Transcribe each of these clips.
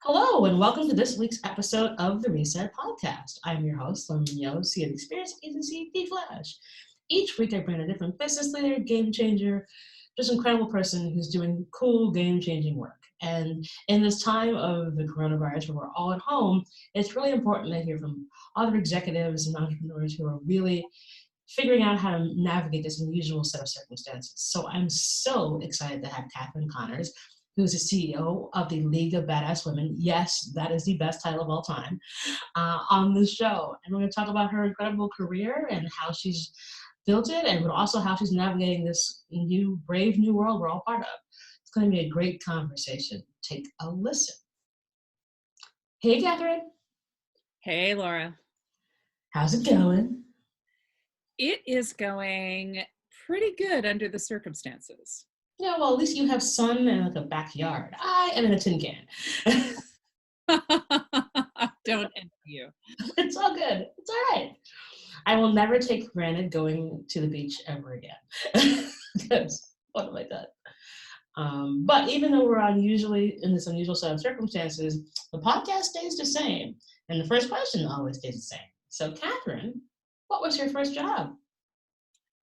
Hello, and welcome to this week's episode of the Reset Podcast. I'm your host, Lemon Yo, CEO of Experience Agency, The Flash. Each week, I bring a different business leader, game changer, just incredible person who's doing cool, game-changing work. And in this time of the coronavirus, where we're all at home, it's really important to hear from other executives and entrepreneurs who are really figuring out how to navigate this unusual set of circumstances. So I'm so excited to have Catherine Connors, who's the CEO of the League of Badass Women. Yes, that is the best title of all time, on the show. And we're going to talk about her incredible career and how she's built it, and also how she's navigating this new, brave new world we're all part of. It's going to be a great conversation. Take a listen. Hey, Catherine. Hey, Laura. How's it going? It is going pretty good under the circumstances. Yeah, well, at least you have sun and like a backyard. I am in a tin can. Don't envy you. It's all good. It's all right. I will never take for granted going to the beach ever again. Because what have I done? But even though we're unusually in this unusual set of circumstances, the podcast stays the same. And the first question always stays the same. So, Catherine, what was your first job?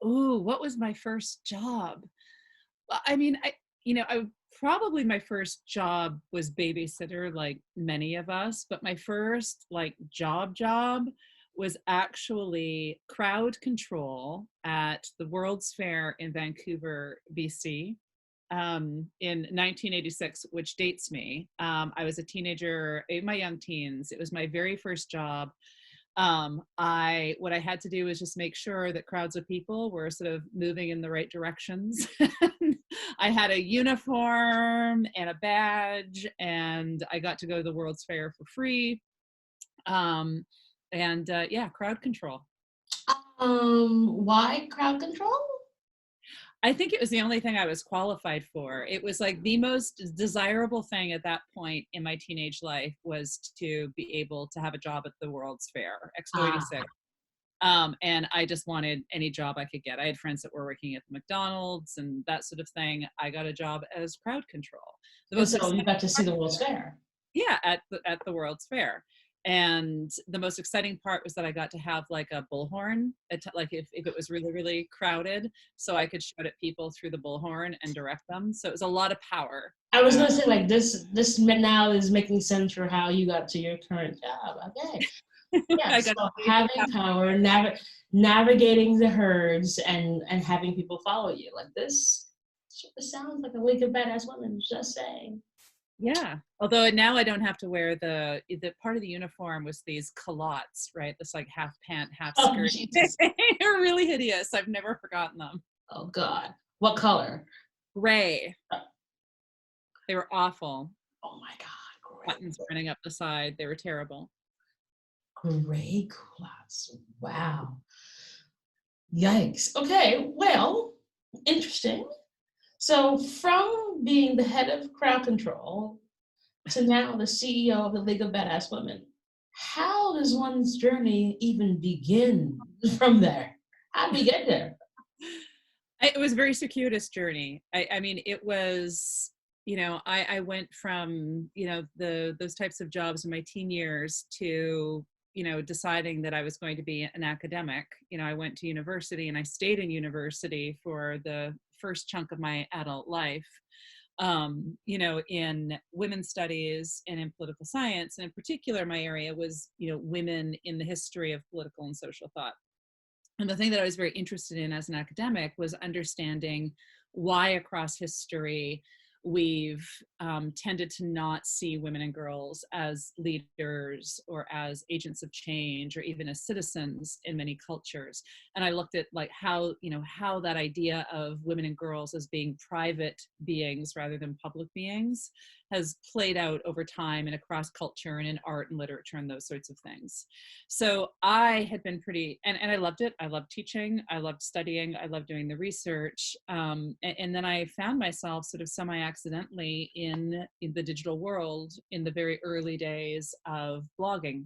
Ooh, what was my first job? Well, probably my first job was babysitter, like many of us, but my first job was actually crowd control at the World's Fair in Vancouver, BC. In 1986, which dates me. I was a teenager in my young teens. It was my very first job. What I had to do was just make sure that crowds of people were sort of moving in the right directions. I had a uniform and a badge, and I got to go to the World's Fair for free. Crowd control. Why crowd control? I think it was the only thing I was qualified for. It was like the most desirable thing at that point in my teenage life was to be able to have a job at the World's Fair, Expo 86. And I just wanted any job I could get. I had friends that were working at the McDonald's and that sort of thing. I got a job as crowd control. So you got to see the World's Fair. Yeah, at the World's Fair. And the most exciting part was that I got to have like a bullhorn, like if it was really, really crowded, so I could shout at people through the bullhorn and direct them. So it was a lot of power. I was going to say, like, this now is making sense for how you got to your current job. Okay. Yeah, so having power, navigating the herds and having people follow you. Like, this sounds like a League of Badass Women, just saying. Yeah, although now I don't have to wear the part of the uniform was these culottes, right? This like half pant, half skirt. They're really hideous. I've never forgotten them. Oh God, what color? Gray. They were awful. Oh my God, gray. Buttons running up the side. They were terrible. Gray culottes. Wow. Yikes. Okay, well, interesting. So from being the head of crowd control to now the CEO of the League of Badass Women, how does one's journey even begin from there? How do we get there? It was a very circuitous journey. I mean, it was, I went from, those types of jobs in my teen years to, deciding that I was going to be an academic. I went to university and I stayed in university for the first chunk of my adult life, in women's studies and in political science. And in particular, my area was, women in the history of political and social thought. And the thing that I was very interested in as an academic was understanding why across history we've tended to not see women and girls as leaders or as agents of change or even as citizens in many cultures. And I looked at like how that idea of women and girls as being private beings rather than public beings has played out over time and across culture and in art and literature and those sorts of things. So I had been and I loved it. I loved teaching. I loved studying. I loved doing the research. And then I found myself sort of semi-accidentally in the digital world in the very early days of blogging,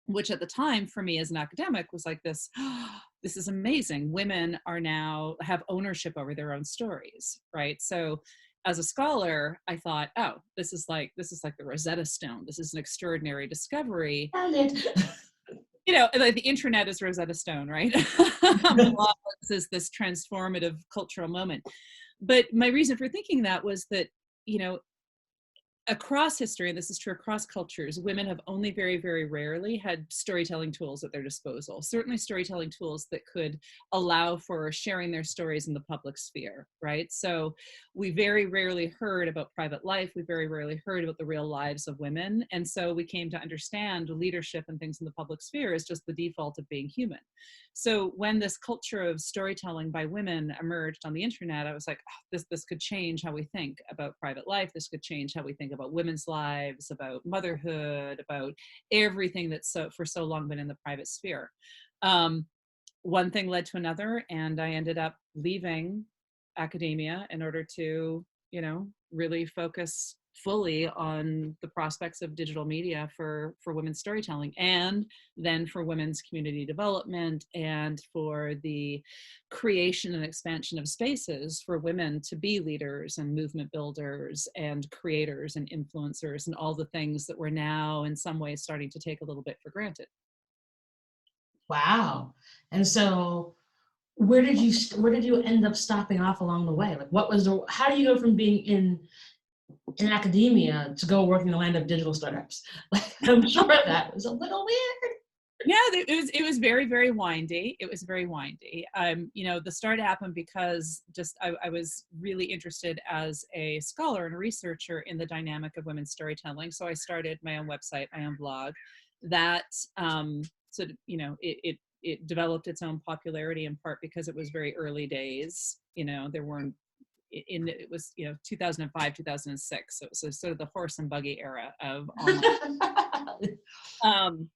which at the time for me as an academic was like this, this is amazing. Women are now have ownership over their own stories, right? So as a scholar, I thought, oh, this is like the Rosetta Stone. This is an extraordinary discovery. You know, like the internet is Rosetta Stone, right? Blogs is this transformative cultural moment. But my reason for thinking that was that, you know, across history, and this is true across cultures, women have only very, very rarely had storytelling tools at their disposal. Certainly storytelling tools that could allow for sharing their stories in the public sphere, right? So we very rarely heard about private life. We very rarely heard about the real lives of women. And so we came to understand leadership and things in the public sphere as just the default of being human. So when this culture of storytelling by women emerged on the internet, I was like, oh, this could change how we think about private life. This could change how we think about women's lives, about motherhood, about everything that's for so long been in the private sphere. One thing led to another, and I ended up leaving academia in order to, you know, really focus fully on the prospects of digital media for women's storytelling, and then for women's community development, and for the creation and expansion of spaces for women to be leaders and movement builders and creators and influencers and all the things that we're now in some ways starting to take a little bit for granted. Wow. And so where did you end up stopping off along the way? Like how do you go from being in academia to go work in the land of digital startups? Like, I'm sure that was a little weird. Yeah, it was very, very windy. It was very windy. You know, the start happened because I was really interested as a scholar and a researcher in the dynamic of women's storytelling. So I started my own website, my own blog. That sort of, you know, it developed its own popularity in part because it was very early days. You know, there weren't it was, you know, 2005, 2006. So it was sort of the horse and buggy era of online.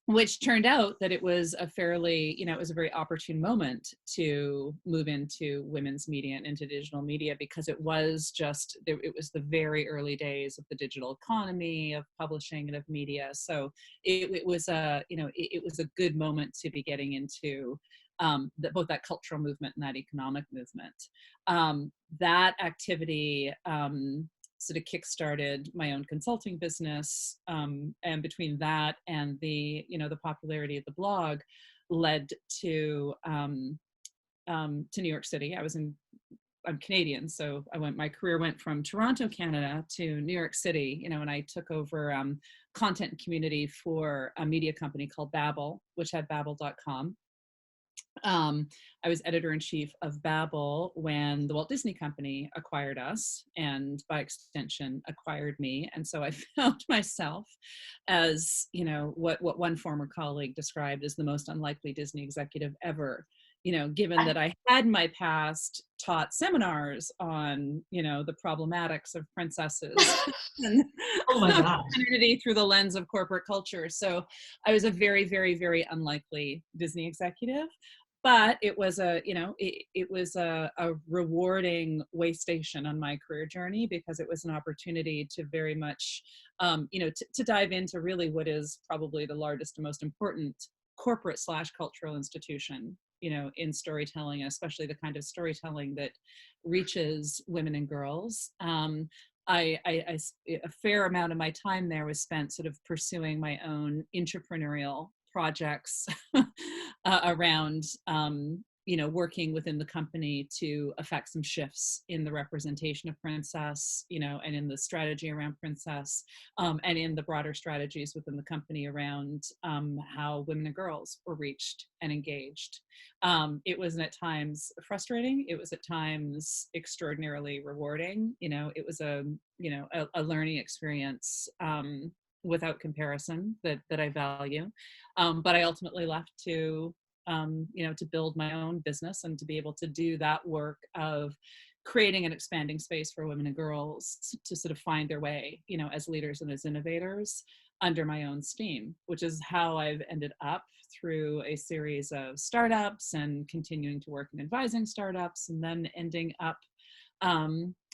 Which turned out that it was a fairly, you know, it was a very opportune moment to move into women's media and into digital media, because it was the very early days of the digital economy, of publishing and of media. So it was it was a good moment to be getting into both that cultural movement and that economic movement. That activity sort of kickstarted my own consulting business, and between that and the popularity of the blog led to New York City. I'm Canadian, so my career went from Toronto, Canada, to New York City, you know, and I took over content and community for a media company called Babbel, which had Babbel.com. I was editor-in-chief of Babbel when the Walt Disney Company acquired us, and by extension acquired me. And so I found myself as, you know, what one former colleague described as the most unlikely Disney executive ever. You know, given that I had in my past taught seminars on, you know, the problematics of princesses and oh my gosh, femininity through the lens of corporate culture. So I was a very, very, very unlikely Disney executive. But it was it was a rewarding way station on my career journey, because it was an opportunity to very much, to dive into really what is probably the largest and most important corporate / cultural institution, you know, in storytelling, especially the kind of storytelling that reaches women and girls. A fair amount of my time there was spent sort of pursuing my own entrepreneurial projects around working within the company to affect some shifts in the representation of princess, you know, and in the strategy around princess, and in the broader strategies within the company around how women and girls were reached and engaged. It was at times frustrating. It was at times extraordinarily rewarding. You know, it was a learning experience without comparison that I value. But I ultimately left to build my own business and to be able to do that work of creating an expanding space for women and girls to sort of find their way, you know, as leaders and as innovators under my own steam, which is how I've ended up through a series of startups and continuing to work in advising startups, and then ending up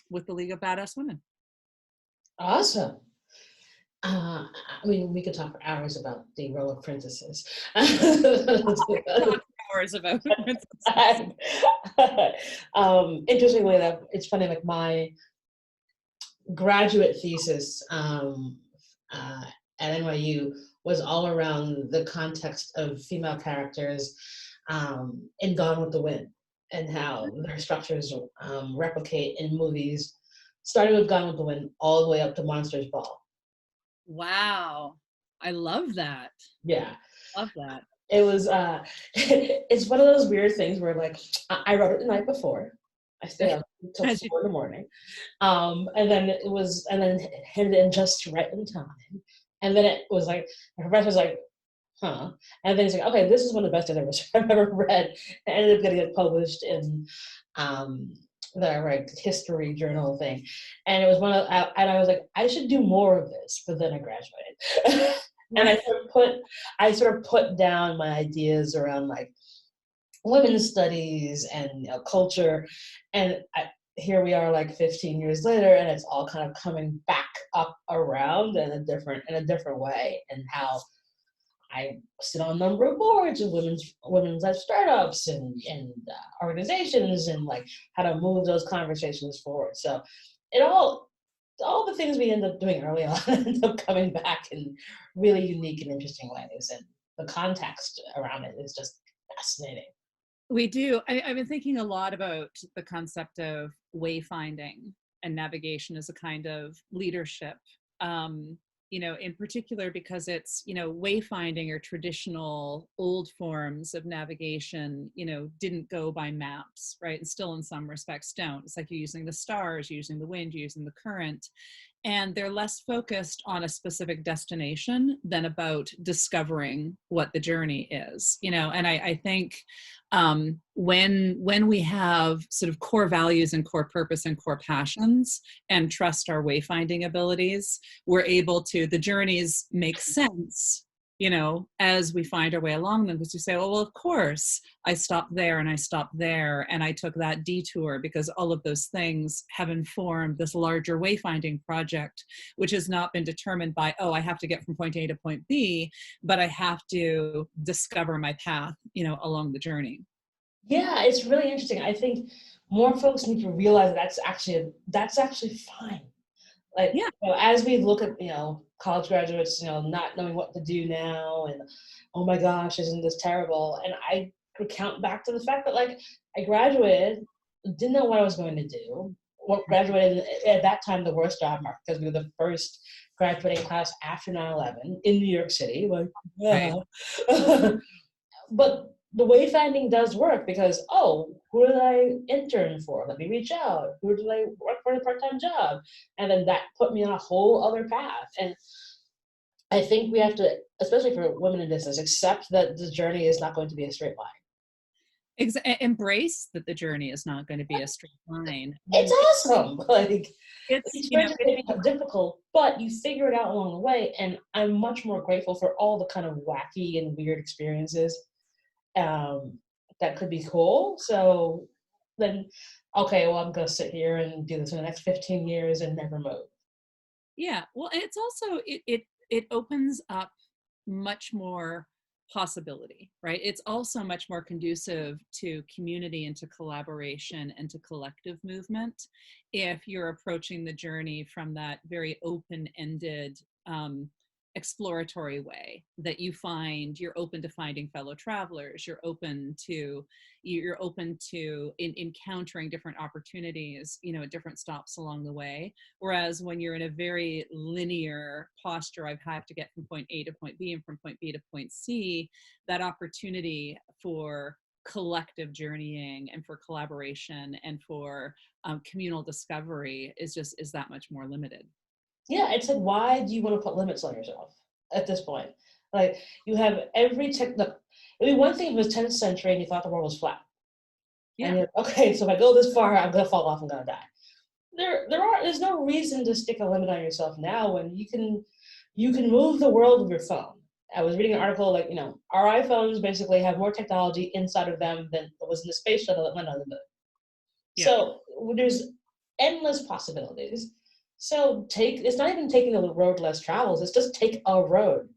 with the League of Badass Women. Awesome. I mean, we could talk for hours about the role of princesses. Hours about princesses. Interestingly, that it's funny. Like graduate thesis uh, at NYU was all around the context of female characters in Gone with the Wind and how their structures replicate in movies, starting with Gone with the Wind all the way up to Monsters Ball. Wow. I love that. Yeah. Love that. It was it's one of those weird things where like I wrote it the night before. I stayed up until As you, 4 in the morning. And then and then handed it in just right in time. And then it was like, my professor was like, huh. And then he's like, okay, this is one of the best I've ever read. And it ended up getting it published in um, the like history journal thing. And it was and I was like, I should do more of this, but then I graduated. And right. I sort of put down my ideas around like women's studies and culture, and here we are like 15 years later, and it's all kind of coming back up around in a different way, and how I sit on a number of boards of women's led startups and organizations, and like how to move those conversations forward. So it all the things we end up doing early on end up coming back in really unique and interesting ways, and the context around it is just fascinating. We do. I've been thinking a lot about the concept of wayfinding and navigation as a kind of leadership. Um, in particular because it's, wayfinding or traditional old forms of navigation, didn't go by maps, right? And still in some respects don't. It's like you're using the stars, you're using the wind, you're using the current. And they're less focused on a specific destination than about discovering what the journey is, and I think when we have sort of core values and core purpose and core passions and trust our wayfinding abilities, we're able to, the journeys make sense, as we find our way along them, because you say, well, of course I stopped there and I stopped there and I took that detour because all of those things have informed this larger wayfinding project, which has not been determined by, oh, I have to get from point A to point B, but I have to discover my path, along the journey. Yeah, it's really interesting. I think more folks need to realize that's actually fine. Like, Yeah. as we look at college graduates, not knowing what to do now, and oh my gosh, isn't this terrible? And I recount back to the fact that like I graduated, didn't know what I was going to do. What graduated at that time the worst job market because we were the first graduating class after 9/11 in New York City. Like, Right. yeah. But the wayfinding does work because, oh, who did I intern for? Let me reach out. Who did I work for a part-time job? And then that put me on a whole other path. And I think we have to, especially for women in business, accept that the journey is not going to be a straight line. Embrace that the journey is not going to be a straight line. It's awesome. Like, It's, experiences may be difficult, but you figure it out along the way. And I'm much more grateful for all the kind of wacky and weird experiences um, that could be cool. So then, okay, well, I'm going to sit here and do this for the next 15 years and never move. yeah. Well, and it's also, it opens up much more possibility, right? It's also much more conducive to community and to collaboration and to collective movement if you're approaching the journey from that very open-ended, exploratory way that you find you're open to finding fellow travelers, you're open to encountering different opportunities, at different stops along the way. Whereas when you're in a very linear posture, I have to get from point A to point B and from point B to point C, that opportunity for collective journeying and for collaboration and for communal discovery is that much more limited. Yeah, it's like, why do you want to put limits on yourself at this point? Like, you have every tech. Look, I mean, one thing, if it was 10th century and you thought the world was flat, and Yeah. you're okay, so if I go this far, I'm gonna fall off, I'm gonna die. There's no reason to stick a limit on yourself now when you can move the world with your phone. I was reading an article like, our iPhones basically have more technology inside of them than was in the space shuttle that went on the moon. Yeah. So there's endless possibilities. So it's not even taking the road less travels, it's just take a road.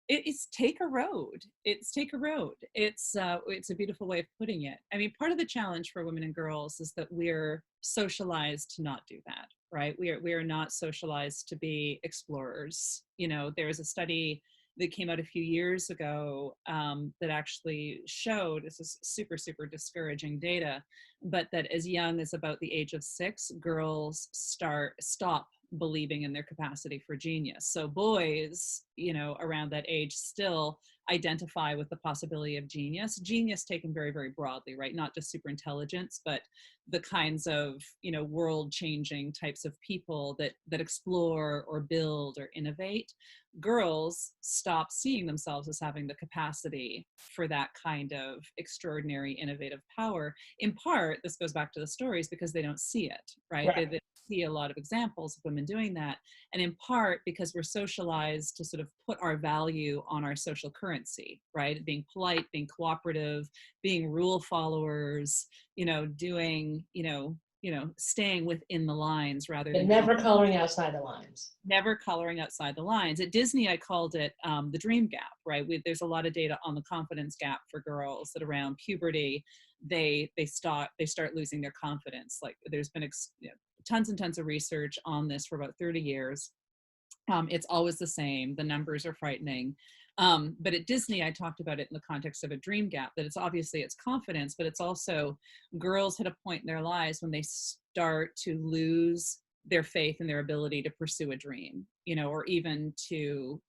It's take a road. It's take a road. It's a beautiful way of putting it. I mean, part of the challenge for women and girls is that we're socialized to not do that, right? We are not socialized to be explorers. You know, there was a study that came out a few years ago that actually showed, this is super discouraging data, but that as young as about the age of 6, girls stop believing in their capacity for genius. So boys, you know, around that age still identify with the possibility of genius taken very broadly, right? Not just super intelligence, but the kinds of, you know, world changing types of people that explore or build or innovate. Girls stop seeing themselves as having the capacity for that kind of extraordinary innovative power. In part, this goes back to the stories, because they don't see it, right? Right. They see a lot of examples of women doing that. And in part because we're socialized to sort of put our value on our social currency, right? Being polite, being cooperative, being rule followers, you know, doing, staying within the lines rather But than never coloring outside the lines. never coloring outside the lines. At Disney, I called it the dream gap, right? There's a lot of data on the confidence gap for girls that around puberty, they start losing their confidence. Like there's been tons and tons of research on this for about 30 years. It's always the same. The numbers are frightening. But at Disney, I talked about it in the context of a dream gap, that it's confidence, but it's also girls hit a point in their lives when they start to lose their faith in their ability to pursue a dream, you know, or even to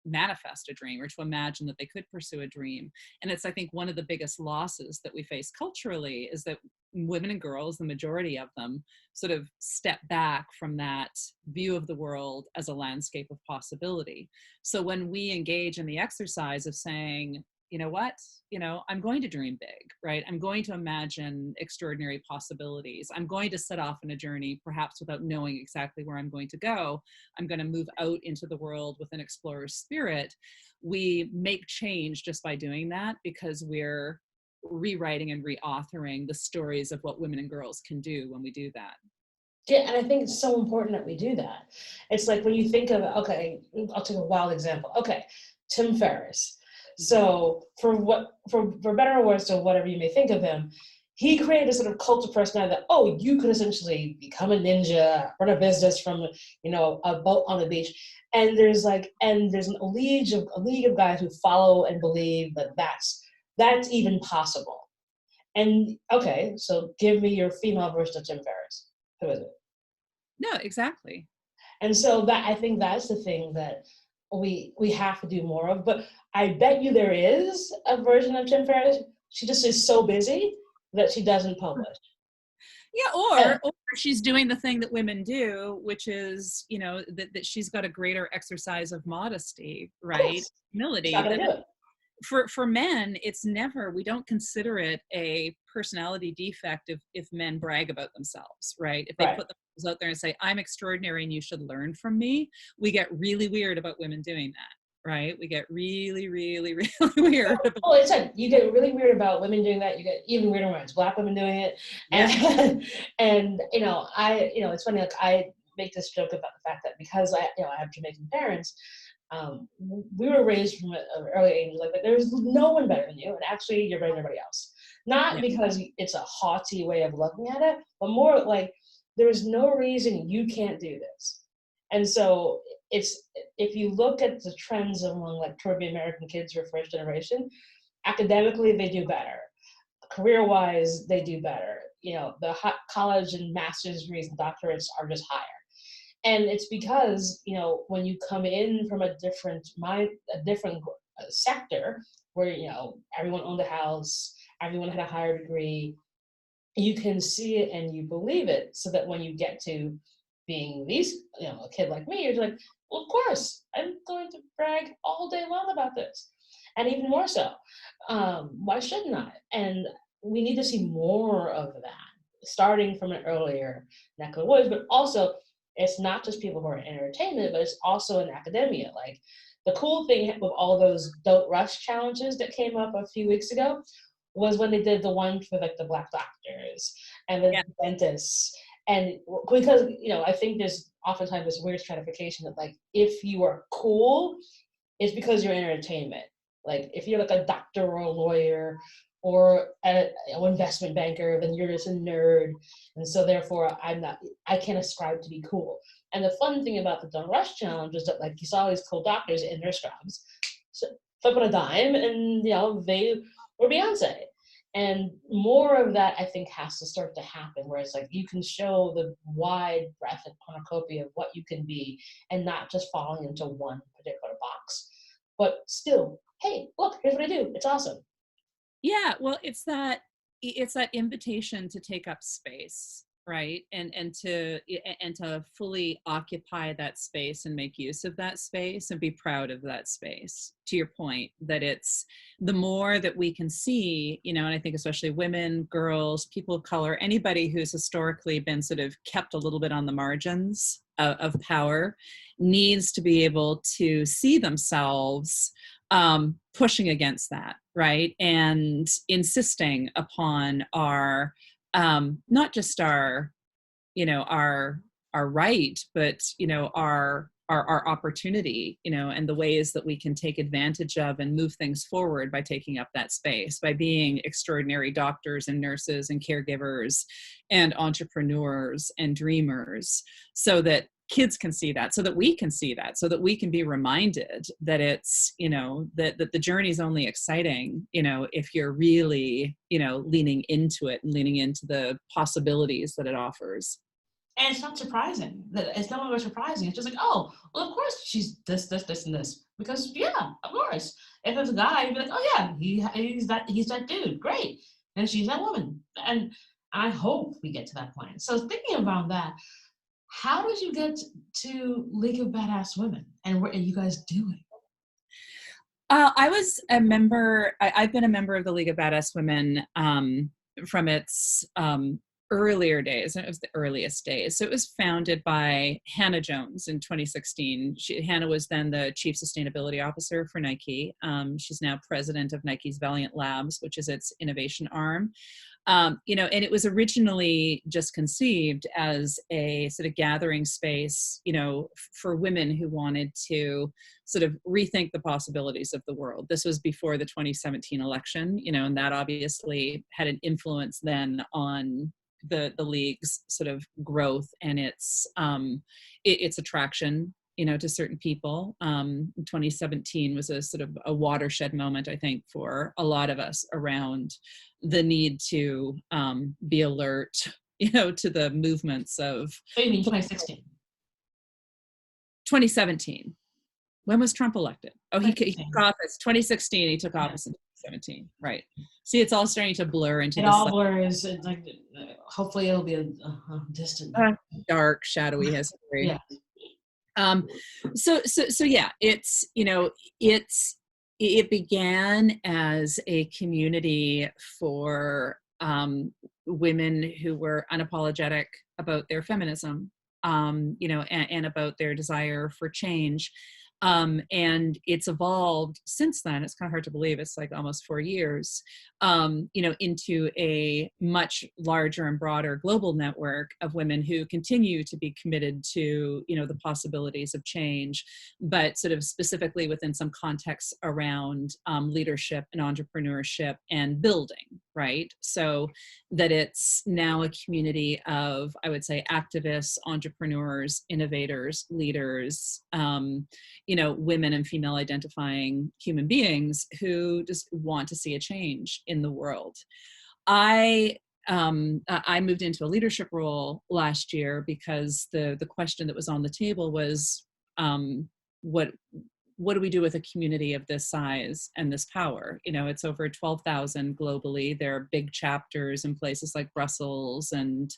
manifest a dream, or to imagine that they could pursue a dream. And it's, I think, one of the biggest losses that we face culturally is that women and girls, the majority of them, sort of step back from that view of the world as a landscape of possibility. So when we engage in the exercise of saying, you know what, I'm going to dream big, right? I'm going to imagine extraordinary possibilities. I'm going to set off on a journey, perhaps without knowing exactly where I'm going to go. I'm going to move out into the world with an explorer's spirit. We make change just by doing that, because we're rewriting and reauthoring the stories of what women and girls can do when we do that. Yeah, and I think it's so important that we do that. It's like when you think of, okay, I'll take a wild example. Okay, Tim Ferriss. So for better or worse, or whatever you may think of him, he created a sort of cult of personality that, oh, you could essentially become a ninja, run a business from, a boat on the beach. And there's a league of guys who follow and believe that that's even possible. And okay, so give me your female version of Tim Ferriss. Who is it? No, exactly. And so that, I think that's the thing that we have to do more of. But I bet you there is a version of Tim Ferriss. She just is so busy that she doesn't publish. Yeah, or she's doing the thing that women do, which is, that she's got a greater exercise of modesty, right? Humility. Not gonna do it. For men, it's never, we don't consider it a personality defect if men brag about themselves, right? If they put themselves out there and say, I'm extraordinary and you should learn from me, we get really weird about women doing that, right? We get really weird. Oh, it's like you get really weird about women doing that. You get even weirder when it's Black women doing it. And and it's funny, like I make this joke about the fact that because I have Jamaican parents, we were raised from an early age like that there's no one better than you, and actually you're better than everybody else. Not because it's a haughty way of looking at it, but more like there is no reason you can't do this. And so it's, if you look at the trends among like Caribbean American kids who are first generation, academically they do better, career-wise they do better. The college and master's degrees and doctorates are just higher. And it's because, when you come in from a different sector where, everyone owned a house, everyone had a higher degree, you can see it and you believe it, so that when you get to being a kid like me, you're like, well, of course, I'm going to brag all day long about this. And even more so, why shouldn't I? And we need to see more of that, starting from an earlier neck of the woods, but also it's not just people who are in entertainment, but it's also in academia. Like the cool thing with all those Don't Rush challenges that came up a few weeks ago was when they did the one for like the Black doctors and the dentists. And because, I think there's oftentimes this weird stratification that like, if you are cool, it's because you're in entertainment. Like if you're like a doctor or a lawyer or an investment banker, then you're just a nerd. And so therefore I can't ascribe to be cool. And the fun thing about the Don't Rush Challenge is that like you saw these cool doctors in their scrubs, so flipping a dime, and they were Beyonce. And more of that, I think, has to start to happen, where it's like you can show the wide breadth and cornucopia of what you can be, and not just falling into one particular box. But still, hey, look, here's what I do. It's awesome. Yeah, well, it's that invitation to take up space, right? And to fully occupy that space and make use of that space and be proud of that space. To your point, that it's the more that we can see, and I think especially women, girls, people of color, anybody who's historically been sort of kept a little bit on the margins of power, needs to be able to see themselves pushing against that, right? And insisting upon our, not just our, our right, but, our opportunity, and the ways that we can take advantage of and move things forward by taking up that space, by being extraordinary doctors and nurses and caregivers and entrepreneurs and dreamers, so that kids can see that, so that we can see that, so that we can be reminded that it's, that the journey is only exciting, if you're really, leaning into it and leaning into the possibilities that it offers. And it's not surprising. It's no longer surprising. It's just like, oh, well, of course she's this, and this. Because, yeah, of course. If it's a guy, you'd be like, oh, yeah, he's that dude. Great. And she's that woman. And I hope we get to that point. So thinking about that, how did you get to League of Badass Women? And what are you guys doing? I was a member, I've been a member of the League of Badass Women from its earlier days, and it was the earliest days. So it was founded by Hannah Jones in 2016. Hannah was then the chief sustainability officer for Nike. She's now president of Nike's Valiant Labs, which is its innovation arm. And it was originally just conceived as a sort of gathering space, for women who wanted to sort of rethink the possibilities of the world. This was before the 2017 election, and that obviously had an influence then on the league's sort of growth and its attraction, to certain people. 2017 was a sort of a watershed moment, I think, for a lot of us around the need to be alert, to the movements of. Oh, you mean 2016? 2017. When was Trump elected? Oh, he took office. 2016, he took office in 2017. Right. See, it's all starting to blur into. It all blurs. It's like, hopefully it'll be a distant, dark, shadowy history. Yeah. So yeah, it's, it began as a community for women who were unapologetic about their feminism, and about their desire for change. And it's evolved since then. It's kind of hard to believe. It's like almost 4 years, into a much larger and broader global network of women who continue to be committed to, the possibilities of change, but sort of specifically within some contexts around leadership and entrepreneurship and building, right? So that it's now a community of, I would say, activists, entrepreneurs, innovators, leaders, women and female identifying human beings who just want to see a change in the world. I moved into a leadership role last year because the question that was on the table was, what do we do with a community of this size and this power? It's over 12,000 globally. There are big chapters in places like Brussels and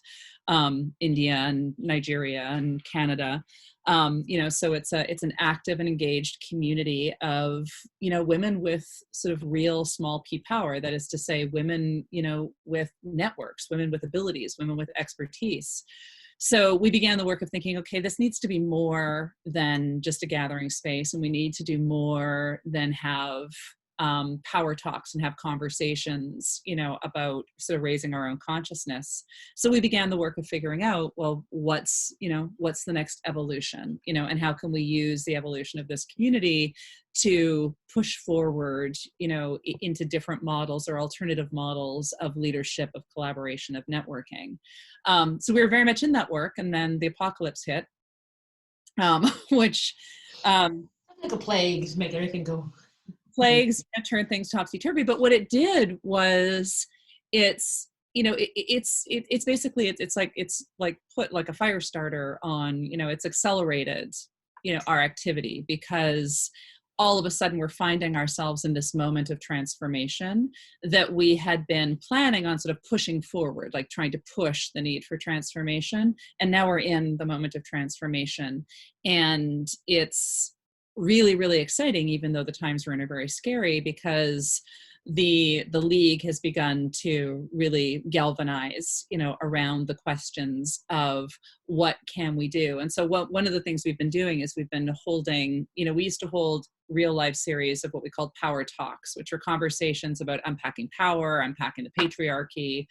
India and Nigeria and Canada. So it's an active and engaged community of, women with sort of real small p power. That is to say, women, with networks, women with abilities, women with expertise. So we began the work of thinking, okay, this needs to be more than just a gathering space, and we need to do more than have, power talks and have conversations, about sort of raising our own consciousness. So we began the work of figuring out, well, what's the next evolution, and how can we use the evolution of this community to push forward, into different models or alternative models of leadership, of collaboration, of networking. So we were very much in that work, and then the apocalypse hit, which like a plague, make everything go. Plagues turn things topsy-turvy. But what it did was, it's basically it's like put like a fire starter on, it's accelerated, our activity, because all of a sudden we're finding ourselves in this moment of transformation that we had been planning on sort of pushing forward, like trying to push the need for transformation. And now we're in the moment of transformation. And it's really, really exciting, even though the times we're in are very scary, because the league has begun to really galvanize, around the questions of what can we do. And so one of the things we've been doing is we've been holding, we used to hold real life series of what we called power talks, which are conversations about unpacking power, unpacking the patriarchy,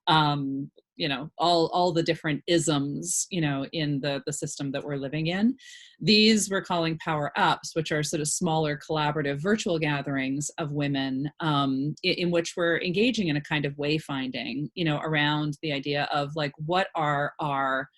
all the different isms, in the system that we're living in. These we're calling power ups, which are sort of smaller collaborative virtual gatherings of women, in which we're engaging in a kind of wayfinding, around the idea of like, what are our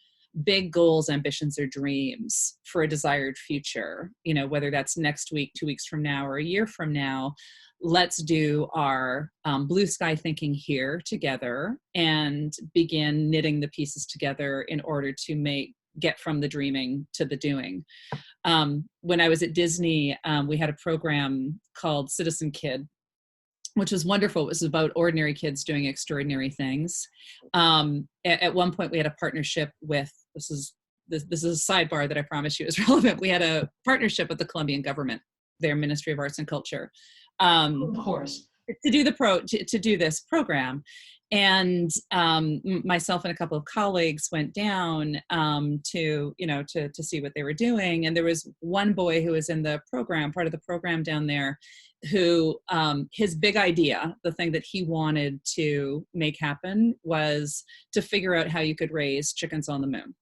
big goals, ambitions, or dreams for a desired future, whether that's next week, 2 weeks from now, or a year from now. Let's do our blue sky thinking here together and begin knitting the pieces together in order to get from the dreaming to the doing. When I was at Disney, we had a program called Citizen Kid, which was wonderful. It was about ordinary kids doing extraordinary things. At one point, we had a partnership with, this is a sidebar that I promise you is relevant. We had a partnership with the Colombian government, their Ministry of Arts and Culture, Of course, to do this program. And myself and a couple of colleagues went down to see what they were doing. And there was one boy who was in the program, part of the program down there, who his big idea, the thing that he wanted to make happen, was to figure out how you could raise chickens on the moon.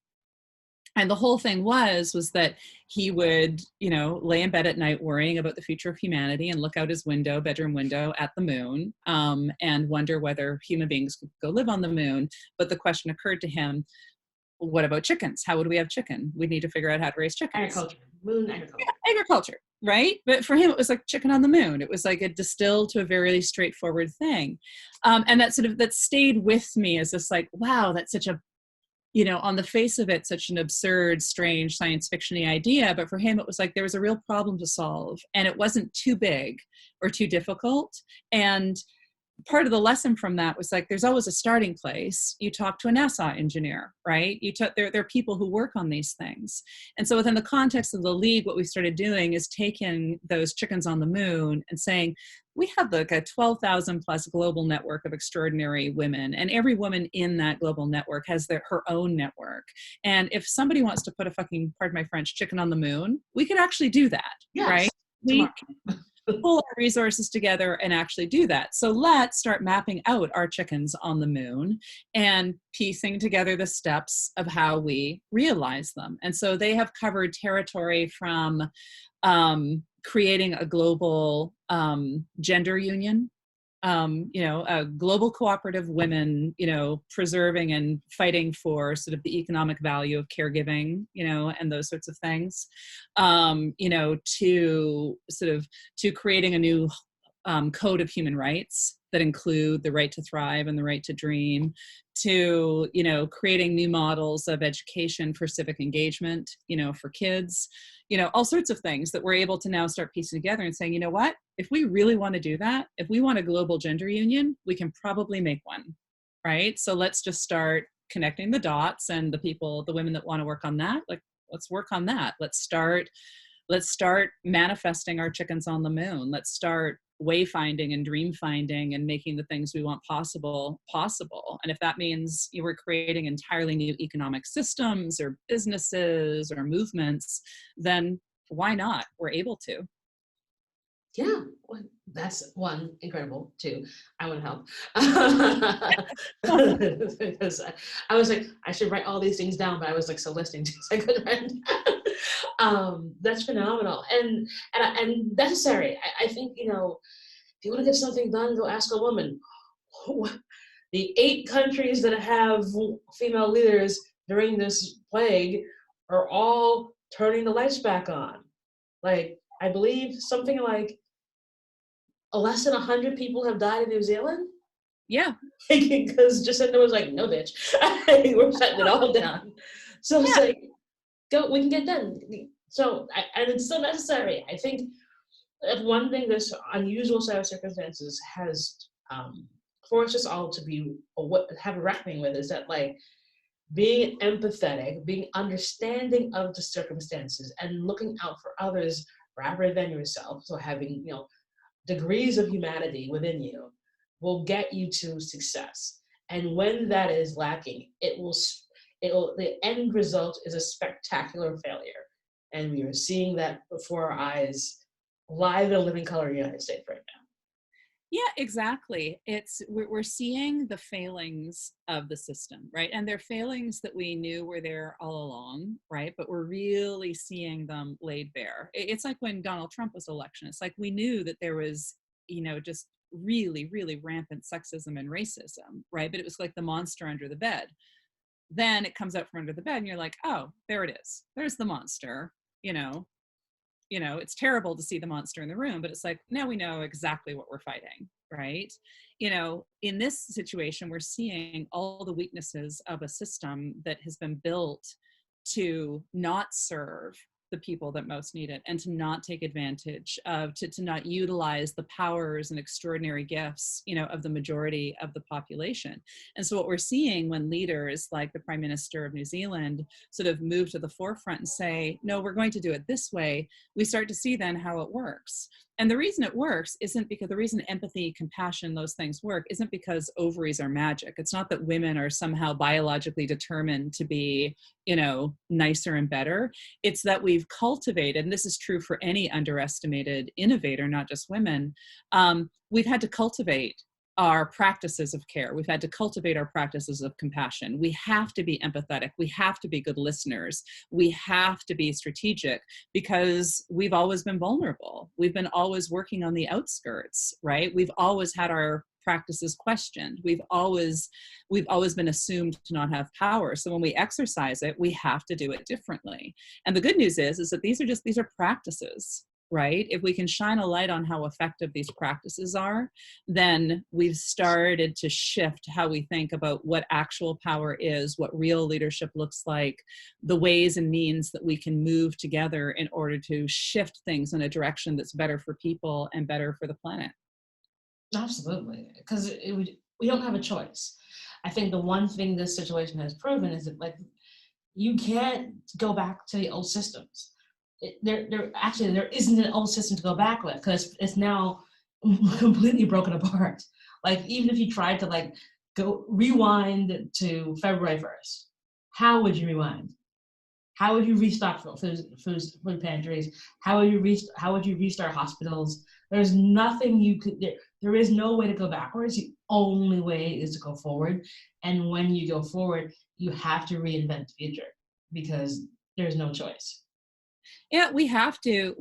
And the whole thing was that he would, lay in bed at night worrying about the future of humanity and look out his bedroom window at the moon, and wonder whether human beings could go live on the moon. But the question occurred to him, what about chickens? How would we have chicken? We need to figure out how to raise chickens. Agriculture, moon agriculture. Yeah, agriculture, right? But for him, it was like chicken on the moon. It was like a distilled to a very straightforward thing. And that stayed with me as this like, wow, that's such a, on the face of it, such an absurd, strange science fiction-y idea. But for him, it was like there was a real problem to solve, and it wasn't too big or too difficult. And part of the lesson from that was like, there's always a starting place. You talk to a NASA engineer, right? There are people who work on these things. And so within the context of the league, what we started doing is taking those chickens on the moon and saying, we have like a 12,000 plus global network of extraordinary women. And every woman in that global network has her own network. And if somebody wants to put a fucking, pardon my French, chicken on the moon, we could actually do that, Yes, right? We can pull our resources together and actually do that. So let's start mapping out our chickens on the moon and piecing together the steps of how we realize them. And so they have covered territory from creating a global gender union, a global cooperative women, preserving and fighting for sort of the economic value of caregiving, and those sorts of things, to creating a new code of human rights that include the right to thrive and the right to dream, to, creating new models of education for civic engagement, for kids, all sorts of things that we're able to now start piecing together and saying, you know what, if we really want to do that, if we want a global gender union, we can probably make one, right? So let's just start connecting the dots, and the women that want to work on that, like, let's work on that. Let's start manifesting our chickens on the moon. Let's start wayfinding and dream finding and making the things we want possible. And if that means we're creating entirely new economic systems or businesses or movements, then why not? We're able to. Yeah, well, that's one, incredible. Two, I want to help. Because I was like, I should write all these things down, but I was like so listening to this, I couldn't write them down. That's phenomenal and necessary. I think, you know, if you want to get something done, go ask a woman. The 8 countries that have female leaders during this plague are all turning the lights back on. Like, I believe something like less than 100 people have died in New Zealand. Yeah. Because Jacinda was like, no, bitch, we're shutting it all down. So it's Yeah. like, go, we can get done. So, and it's so necessary. I think that one thing this unusual set of circumstances has forced us all to be have a reckoning with is that, like, being empathetic, being understanding of the circumstances, and looking out for others rather than yourself. So having, you know, degrees of humanity within you will get you to success. And when that is lacking, the end result is a spectacular failure. And we are seeing that before our eyes live in a living color in the United States right now. Yeah, exactly. We're seeing the failings of the system, right? And they're failings that we knew were there all along, right? But we're really seeing them laid bare. It's like when Donald Trump was elected. It's like we knew that there was, you know, just really, really rampant sexism and racism, right? But it was like the monster under the bed. Then it comes out from under the bed and you're like, oh, there it is. There's the monster, you know. It's terrible to see the monster in the room, but it's like, now we know exactly what we're fighting, right? In this situation, we're seeing all the weaknesses of a system that has been built to not serve the people that most need it, and to not take advantage of, to not utilize the powers and extraordinary gifts, of the majority of the population. And so what we're seeing when leaders like the Prime Minister of New Zealand sort of move to the forefront and say, no, we're going to do it this way, we start to see then how it works. And the reason it works isn't because the reason empathy, compassion, those things work isn't because ovaries are magic. It's not that women are somehow biologically determined to be, nicer and better. It's that we've cultivated, and this is true for any underestimated innovator, not just women, we've had to cultivate our practices of care. We've had to cultivate our practices of compassion. We have to be empathetic. We have to be good listeners. We have to be strategic because we've always been vulnerable. We've been always working on the outskirts, right? We've always had our practices questioned. We've always been assumed to not have power. So when we exercise it, we have to do it differently. And the good news is that these are practices, right? If we can shine a light on how effective these practices are, then we've started to shift how we think about what actual power is, what real leadership looks like, the ways and means that we can move together in order to shift things in a direction that's better for people and better for the planet. Absolutely, because we don't have a choice. I think the one thing this situation has proven is that, like, you can't go back to the old systems. There isn't an old system to go back with because it's now completely broken apart. Like, even if you tried to, like, go rewind to February 1st, how would you rewind? How would you restock food pantries? How would you restart hospitals? There's nothing you could. There is no way to go backwards. The only way is to go forward. And when you go forward, you have to reinvent the future because there's no choice. Yeah, we have to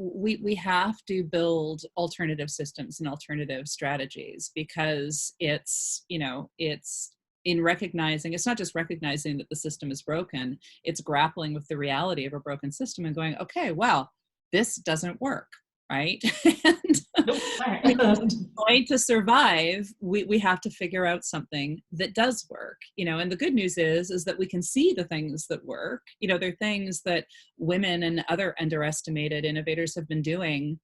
build alternative systems and alternative strategies because it's in recognizing, it's not just recognizing that the system is broken, it's grappling with the reality of a broken system and going, okay, well, this doesn't work, right? And going to survive, we have to figure out something that does work, and the good news is that we can see the things that work. They're things that women and other underestimated innovators have been doing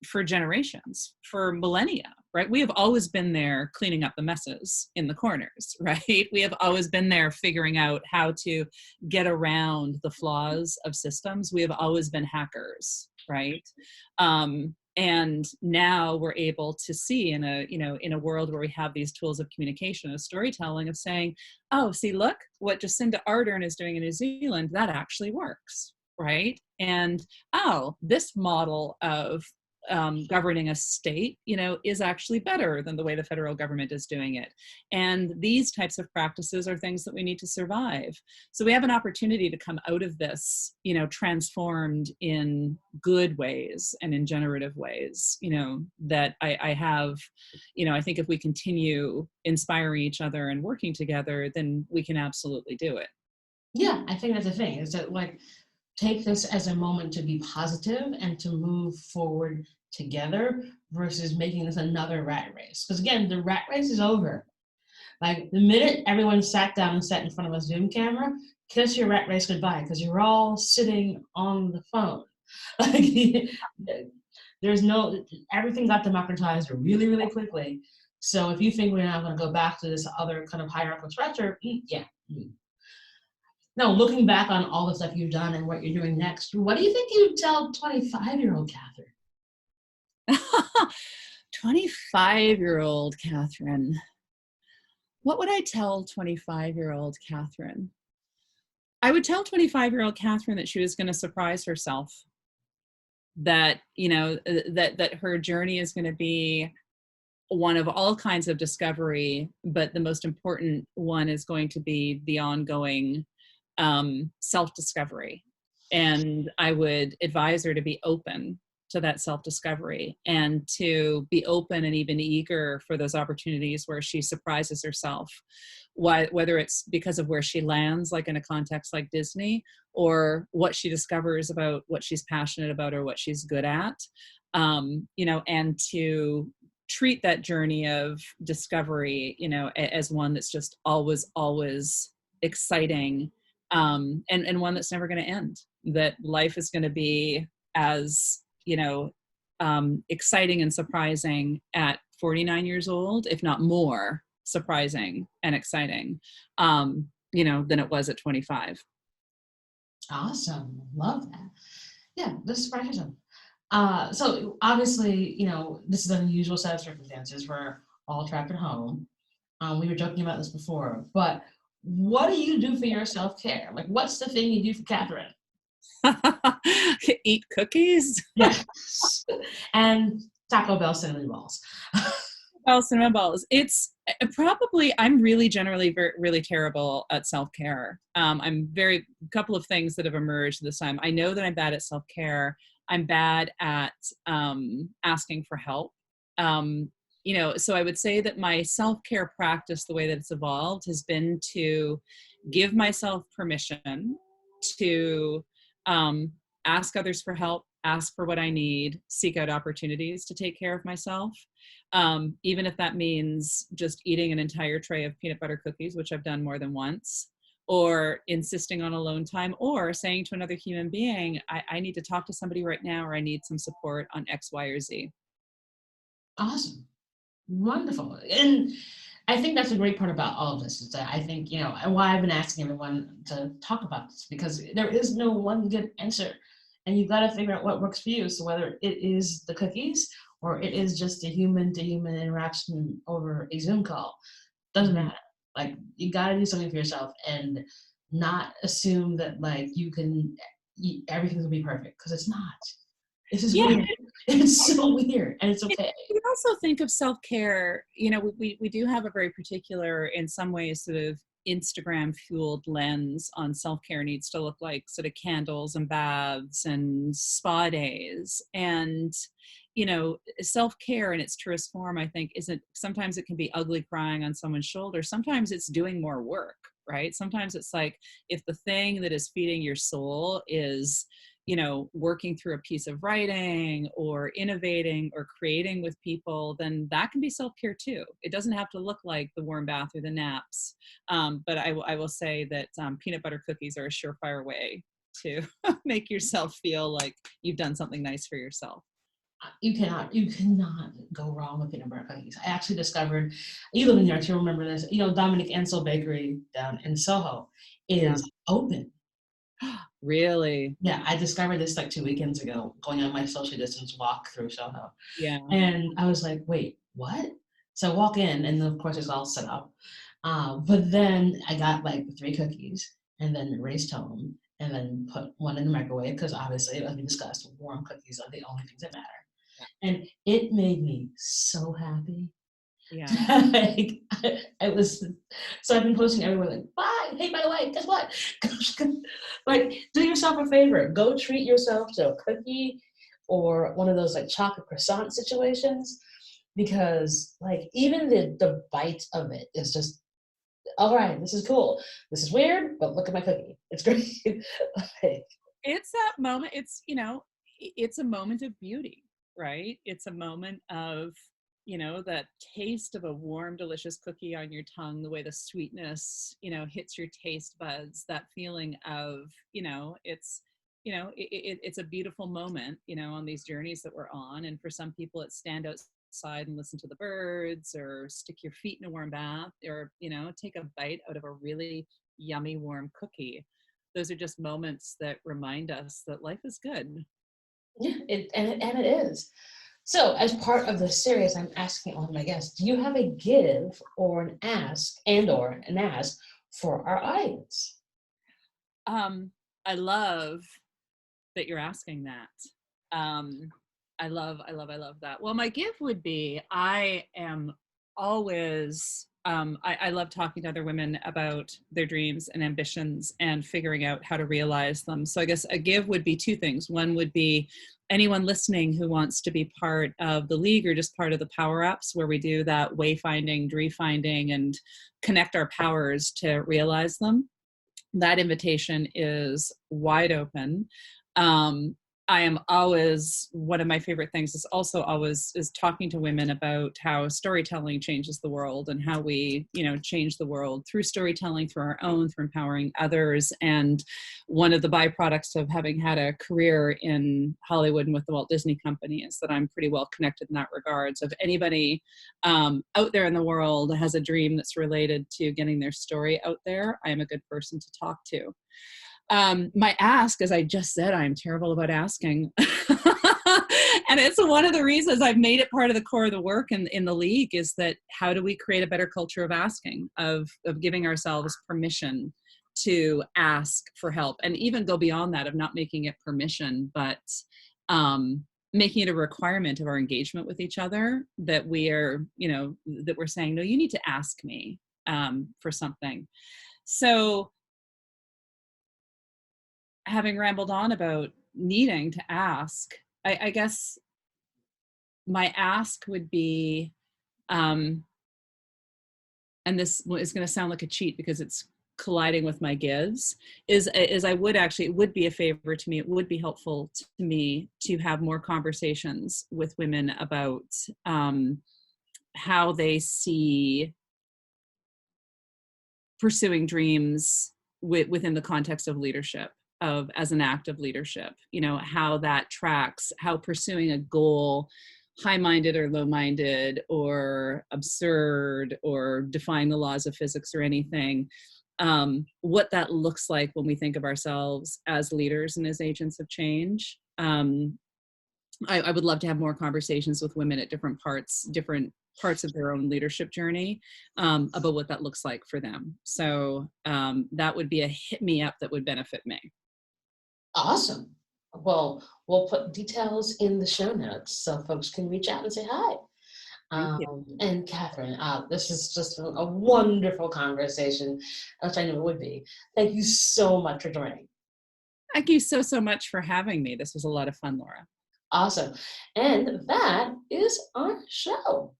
for generations, for millennia, right? We have always been there cleaning up the messes in the corners, right? We have always been there figuring out how to get around the flaws of systems. We have always been hackers, right? And now we're able to see in a world where we have these tools of communication, of storytelling, of saying, oh, see, look, what Jacinda Ardern is doing in New Zealand, that actually works, right? And, oh, this model of governing a state, is actually better than the way the federal government is doing it. And these types of practices are things that we need to survive. So we have an opportunity to come out of this, transformed in good ways and in generative ways, that I have, I think if we continue inspiring each other and working together, then we can absolutely do it. Yeah, I think that's the thing, is that like, take this as a moment to be positive and to move forward together versus making this another rat race. Because again, the rat race is over. Like the minute everyone sat down and sat in front of a Zoom camera, kiss your rat race goodbye because you're all sitting on the phone. Like there's no, everything got democratized really, really quickly. So if you think we're not going to go back to this other kind of hierarchical structure, yeah. Now, looking back on all the stuff you've done and what you're doing next, what do you think you'd tell 25-year-old Catherine? 25-year-old Catherine. What would I tell 25-year-old Catherine? I would tell 25-year-old Catherine that she was going to surprise herself. That, that her journey is going to be one of all kinds of discovery, but the most important one is going to be the ongoing self-discovery. And I would advise her to be open to that self-discovery and to be open and even eager for those opportunities where she surprises herself, whether it's because of where she lands, like in a context like Disney, or what she discovers about what she's passionate about or what she's good at, and to treat that journey of discovery, as one that's just always exciting, and one that's never going to end. That life is going to be as, exciting and surprising at 49 years old, if not more surprising and exciting, than it was at 25. Awesome. Love that. Yeah, this is surprising. So obviously, this is an unusual set of circumstances. We're all trapped at home. We were joking about this before, but what do you do for your self-care? Like, what's the thing you do for Catherine? Eat cookies. Yes. And Taco Bell cinnamon balls. Cinnamon balls. It's probably, I'm really generally really terrible at self-care. A couple of things that have emerged this time. I know that I'm bad at self-care. I'm bad at asking for help. So I would say that my self-care practice, the way that it's evolved, has been to give myself permission to ask others for help, ask for what I need, seek out opportunities to take care of myself. Even if that means just eating an entire tray of peanut butter cookies, which I've done more than once, or insisting on alone time, or saying to another human being, I need to talk to somebody right now, or I need some support on X, Y, or Z. Awesome. Wonderful. And I think that's a great part about all of this, is that I think, and why I've been asking everyone to talk about this, because there is no one good answer. And you've got to figure out what works for you. So whether it is the cookies or it is just a human-to-human interaction over a Zoom call, doesn't matter. Like, you got to do something for yourself and not assume that like everything's gonna be perfect, because it's not. It's just weird. It's so weird, and it's okay. We also think of self-care, we do have a very particular, in some ways, sort of Instagram fueled lens on self-care needs to look like, sort of candles and baths and spa days. And, self-care in its truest form, I think, sometimes it can be ugly crying on someone's shoulder. Sometimes it's doing more work, right? Sometimes it's like, if the thing that is feeding your soul is, working through a piece of writing or innovating or creating with people, then that can be self-care too. It doesn't have to look like the warm bath or the naps. But I will say that peanut butter cookies are a surefire way to make yourself feel like you've done something nice for yourself. You cannot go wrong with peanut butter cookies. I actually discovered, you live in New York, you remember this, Dominic Ansel Bakery down in Soho is open. Really? Yeah, I discovered this like 2 weekends ago, going on my social distance walk through Soho. Yeah. And I was like, wait, what? So I walk in, and of course it's all set up. But then I got like 3 cookies, and then raced home, and then put one in the microwave, because obviously, as we discussed, warm cookies are the only things that matter. And it made me so happy. Yeah. Like, I was, so I've been posting everywhere like, bye, hey, by the way, guess what? Like, do yourself a favor. Go treat yourself to a cookie or one of those like chocolate croissant situations. Because like even the bite of it is just, all right, this is cool. This is weird, but look at my cookie. It's great. Like, It's that moment. It's, it's a moment of beauty, right? It's a moment of, that taste of a warm, delicious cookie on your tongue, the way the sweetness, hits your taste buds, that feeling of, it's, it's a beautiful moment, on these journeys that we're on. And for some people, it's stand outside and listen to the birds, or stick your feet in a warm bath, or, take a bite out of a really yummy, warm cookie. Those are just moments that remind us that life is good. yeah, and it is. So, as part of the series, I'm asking all of my guests, do you have a give or an ask or an ask for our audience? Um, I love that you're asking that. I love that. Well, my gift would be, I am always, I love talking to other women about their dreams and ambitions and figuring out how to realize them. So I guess a give would be two things. One would be anyone listening who wants to be part of the league or just part of the power ups, where we do that wayfinding, finding, and connect our powers to realize them. That invitation is wide open. Um, I am always, one of my favorite things is also always is talking to women about how storytelling changes the world, and how we, change the world through storytelling, through our own, through empowering others. And one of the byproducts of having had a career in Hollywood and with the Walt Disney Company is that I'm pretty well connected in that regard. So if anybody out there in the world has a dream that's related to getting their story out there, I am a good person to talk to. My ask, as I just said, I'm terrible about asking. And it's one of the reasons I've made it part of the core of the work in the league, is that how do we create a better culture of asking, of giving ourselves permission to ask for help, and even go beyond that, of not making it permission, but making it a requirement of our engagement with each other, that we are, that we're saying, no, you need to ask me for something. So, having rambled on about needing to ask, I guess my ask would be, and this is going to sound like a cheat because it's colliding with my gives, is I would actually, it would be a favor to me, it would be helpful to me to have more conversations with women about how they see pursuing dreams within the context of leadership, of as an act of leadership, how that tracks, how pursuing a goal, high-minded or low-minded or absurd or defying the laws of physics or anything, what that looks like when we think of ourselves as leaders and as agents of change. I would love to have more conversations with women at different parts of their own leadership journey, about what that looks like for them. So that would be a hit me up that would benefit me. Awesome. Well, we'll put details in the show notes so folks can reach out and say hi. Thank you. And Catherine, this is just a wonderful conversation, which I knew it would be. Thank you so much for joining. Thank you so much for having me. This was a lot of fun, Laura. Awesome. And that is our show.